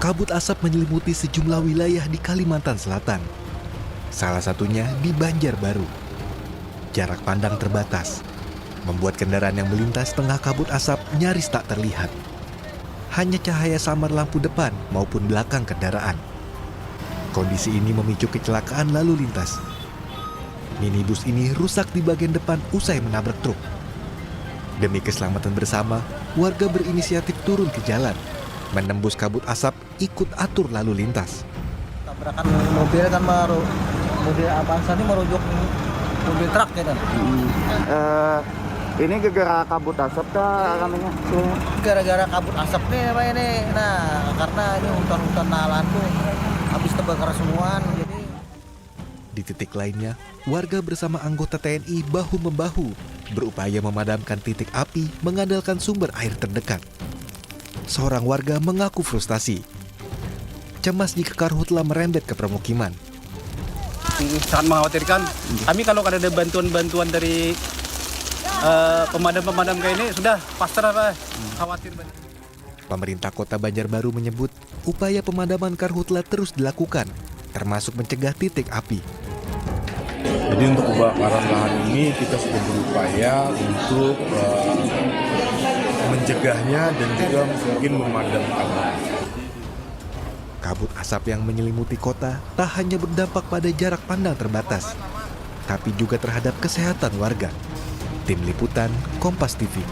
kabut asap menyelimuti sejumlah wilayah di Kalimantan Selatan. Salah satunya di Banjarbaru. Jarak pandang terbatas, membuat kendaraan yang melintas tengah kabut asap nyaris tak terlihat. Hanya cahaya samar lampu depan maupun belakang kendaraan. Kondisi ini memicu kecelakaan lalu lintas. Minibus ini rusak di bagian depan usai menabrak truk. Demi keselamatan bersama, warga berinisiatif turun ke jalan, menembus kabut asap, ikut atur lalu lintas. Tabrakan mobil kan mobil Avanza ini merujuk mobil truk gitu. Ini gara-gara kabut asap kah ramenya? Gara-gara kabut asap nih Pak ini. Nah, karena ini hutan-hutan nalan tuh habis terbakar semua jadi. Di titik lainnya, warga bersama anggota TNI bahu-membahu berupaya memadamkan titik api mengandalkan sumber air terdekat. Seorang warga mengaku frustasi. Cemas jika karhutla merembet ke permukiman. Sangat mengkhawatirkan. Kami kalau ada bantuan-bantuan dari pemadam-pemadam kayak ini sudah pasrah Pak. Khawatir banget. Pemerintah Kota Banjarbaru menyebut upaya pemadaman karhutla terus dilakukan, termasuk mencegah titik api. Jadi untuk kebakaran lahan ini kita sudah berupaya untuk mencegahnya dan juga mungkin memadamkannya. Kabut asap yang menyelimuti kota tak hanya berdampak pada jarak pandang terbatas, tapi juga terhadap kesehatan warga. Tim Liputan, Kompas TV.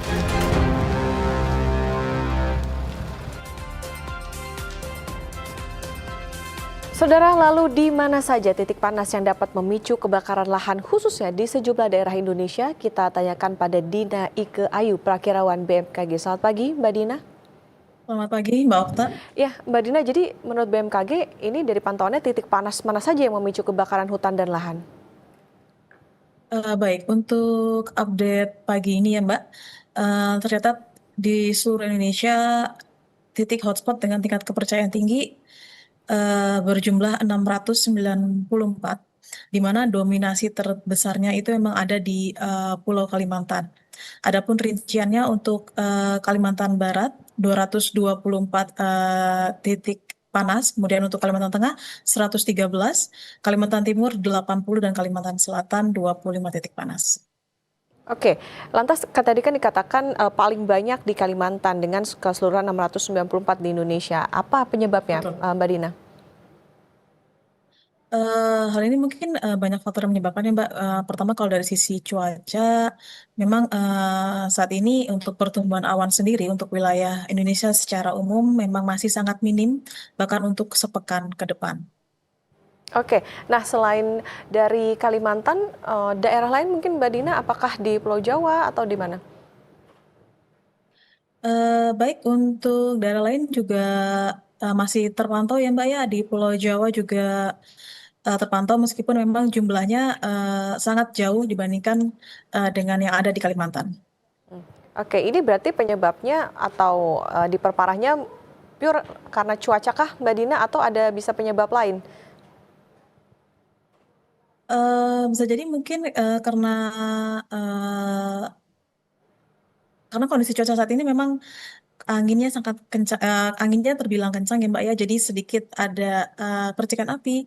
Saudara, lalu di mana saja titik panas yang dapat memicu kebakaran lahan khususnya di sejumlah daerah Indonesia? Kita tanyakan pada Dina Ike Ayu, Prakirawan BMKG. Selamat pagi, Mbak Dina. Selamat pagi, Mbak Okta. Ya, Mbak Dina, jadi menurut BMKG ini dari pantauannya titik panas mana saja yang memicu kebakaran hutan dan lahan? Baik, untuk update pagi ini ya Mbak, tercatat di seluruh Indonesia titik hotspot dengan tingkat kepercayaan tinggi berjumlah 694, di mana dominasi terbesarnya itu memang ada di Pulau Kalimantan. Adapun rinciannya untuk Kalimantan Barat 224 titik panas, kemudian untuk Kalimantan Tengah 113, Kalimantan Timur 80 dan Kalimantan Selatan 25 titik panas. Oke, lantas tadi kan dikatakan paling banyak di Kalimantan dengan keseluruhan 694 di Indonesia. Apa penyebabnya, Mbak Dina? Hal ini mungkin banyak faktor yang menyebabkannya, Mbak. Pertama kalau dari sisi cuaca, memang saat ini untuk pertumbuhan awan sendiri untuk wilayah Indonesia secara umum memang masih sangat minim, bahkan untuk sepekan ke depan. Oke, nah selain dari Kalimantan, daerah lain mungkin Mbak Dina, apakah di Pulau Jawa atau di mana? Baik, untuk daerah lain juga masih terpantau ya Mbak ya, di Pulau Jawa juga terpantau meskipun memang jumlahnya sangat jauh dibandingkan dengan yang ada di Kalimantan. Oke, ini berarti penyebabnya atau diperparahnya pure karena cuaca kah Mbak Dina atau ada bisa penyebab lain? Bisa jadi mungkin karena kondisi cuaca saat ini memang anginnya sangat kencang, anginnya terbilang kencang ya Mbak ya, jadi sedikit ada percikan api,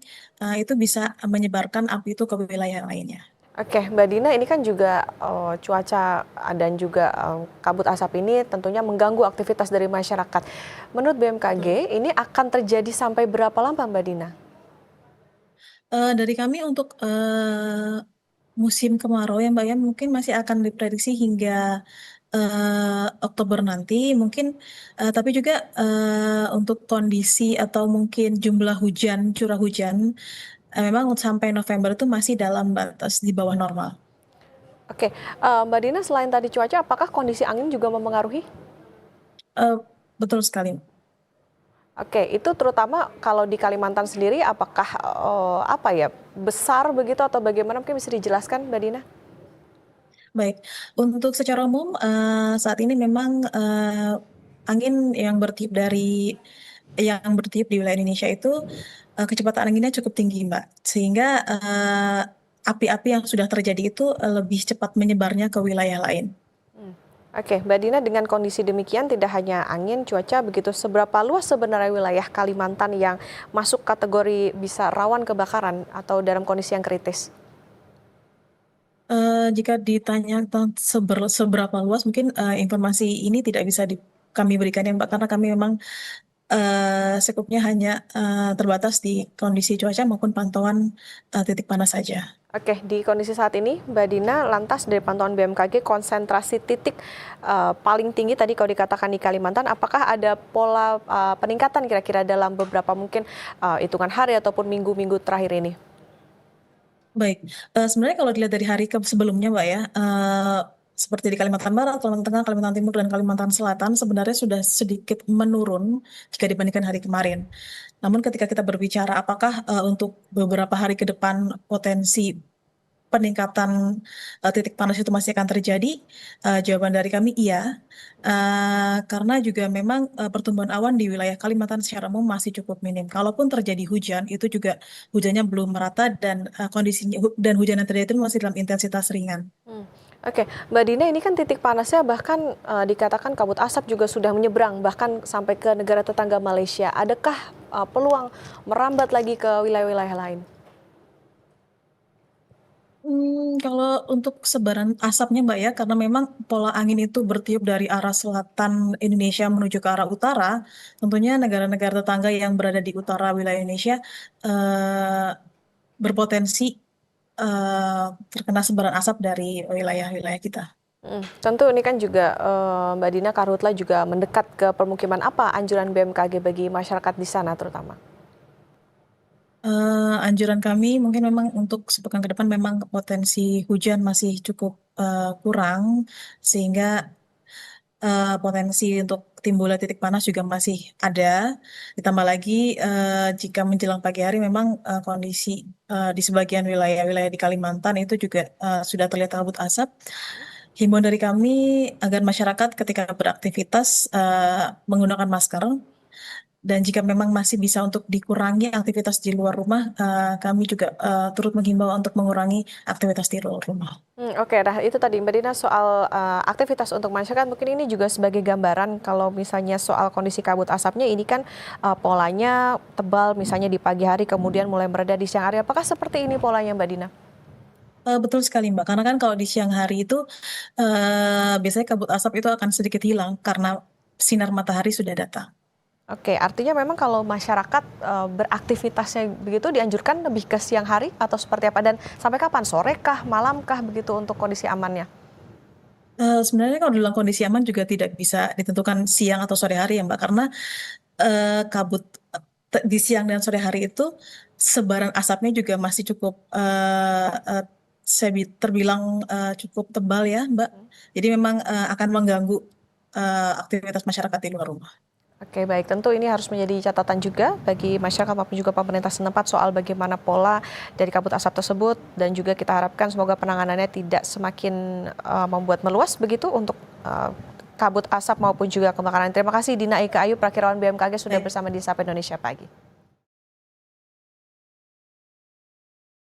itu bisa menyebarkan api itu ke wilayah lainnya. Oke, Mbak Dina, ini kan juga cuaca dan juga kabut asap ini tentunya mengganggu aktivitas dari masyarakat. Menurut BMKG, ini akan terjadi sampai berapa lama Mbak Dina? Dari kami untuk musim kemarau ya Mbak ya, mungkin masih akan diprediksi hingga Oktober nanti mungkin, tapi juga untuk kondisi atau mungkin jumlah hujan, curah hujan, memang sampai November itu masih dalam batas di bawah normal. Oke, Mbak Dina, selain tadi cuaca, apakah kondisi angin juga mempengaruhi? Betul sekali. Oke, itu terutama kalau di Kalimantan sendiri, apakah besar begitu atau bagaimana? Mungkin bisa dijelaskan, Mbak Dina? Baik, untuk secara umum saat ini memang angin yang bertiup di wilayah Indonesia itu kecepatan anginnya cukup tinggi, Mbak. Sehingga api-api yang sudah terjadi itu lebih cepat menyebarnya ke wilayah lain. Oke, Mbak Dina, dengan kondisi demikian tidak hanya angin, cuaca, begitu seberapa luas sebenarnya wilayah Kalimantan yang masuk kategori bisa rawan kebakaran atau dalam kondisi yang kritis? Jika ditanya tentang seberapa luas, mungkin informasi ini tidak bisa kami berikan ya Mbak, karena kami memang sekupnya hanya terbatas di kondisi cuaca maupun pantauan titik panas saja. Oke, di kondisi saat ini, Mbak Dina, lantas dari pantauan BMKG, konsentrasi titik paling tinggi tadi kalau dikatakan di Kalimantan, apakah ada pola peningkatan kira-kira dalam beberapa mungkin hitungan hari ataupun minggu-minggu terakhir ini? Baik, sebenarnya kalau dilihat dari hari sebelumnya Mbak ya, seperti di Kalimantan Barat, Kalimantan Tengah, Kalimantan Timur, dan Kalimantan Selatan sebenarnya sudah sedikit menurun jika dibandingkan hari kemarin. Namun ketika kita berbicara apakah untuk beberapa hari ke depan potensi peningkatan titik panas itu masih akan terjadi, jawaban dari kami iya, karena juga memang pertumbuhan awan di wilayah Kalimantan secara umum masih cukup minim. Kalaupun terjadi hujan, itu juga hujannya belum merata dan kondisinya dan hujan yang terjadi itu masih dalam intensitas ringan. Oke, Mbak Dina, ini kan titik panasnya bahkan dikatakan kabut asap juga sudah menyeberang bahkan sampai ke negara tetangga Malaysia. Adakah peluang merambat lagi ke wilayah-wilayah lain? Kalau untuk sebaran asapnya Mbak ya, karena memang pola angin itu bertiup dari arah selatan Indonesia menuju ke arah utara, tentunya negara-negara tetangga yang berada di utara wilayah Indonesia eh, berpotensi terkena sebaran asap dari wilayah-wilayah kita. Tentu ini kan juga Mbak Dina, Karhutla juga mendekat ke permukiman. Apa anjuran BMKG bagi masyarakat di sana terutama? Anjuran kami mungkin memang untuk sepekan ke depan memang potensi hujan masih cukup kurang, sehingga potensi untuk timbulnya titik panas juga masih ada. Ditambah lagi jika menjelang pagi hari memang kondisi di sebagian wilayah-wilayah di Kalimantan itu juga sudah terlihat kabut asap. Himbauan dari kami agar masyarakat ketika beraktivitas menggunakan masker. Dan jika memang masih bisa untuk dikurangi aktivitas di luar rumah, kami juga turut menghimbau untuk mengurangi aktivitas di luar rumah. Oke, nah itu tadi Mbak Dina soal aktivitas untuk masyarakat, mungkin ini juga sebagai gambaran kalau misalnya soal kondisi kabut asapnya ini kan polanya tebal misalnya di pagi hari kemudian mulai mereda di siang hari. Apakah seperti ini polanya Mbak Dina? Betul sekali Mbak, karena kan kalau di siang hari itu biasanya kabut asap itu akan sedikit hilang karena sinar matahari sudah datang. Oke, artinya memang kalau masyarakat beraktivitasnya begitu dianjurkan lebih ke siang hari atau seperti apa? Dan sampai kapan? Sore kah, malam kah begitu untuk kondisi amannya? Sebenarnya kalau dalam kondisi aman juga tidak bisa ditentukan siang atau sore hari ya Mbak, karena kabut di siang dan sore hari itu sebaran asapnya juga masih cukup terbilang cukup tebal ya Mbak. Jadi memang akan mengganggu aktivitas masyarakat di luar rumah. Oke, baik. Tentu ini harus menjadi catatan juga bagi masyarakat maupun juga pemerintah setempat soal bagaimana pola dari kabut asap tersebut dan juga kita harapkan semoga penanganannya tidak semakin membuat meluas begitu untuk kabut asap maupun juga kebakaran. Terima kasih Dina Ika Ayu, Prakirawan BMKG sudah bersama di Sapa Indonesia Pagi.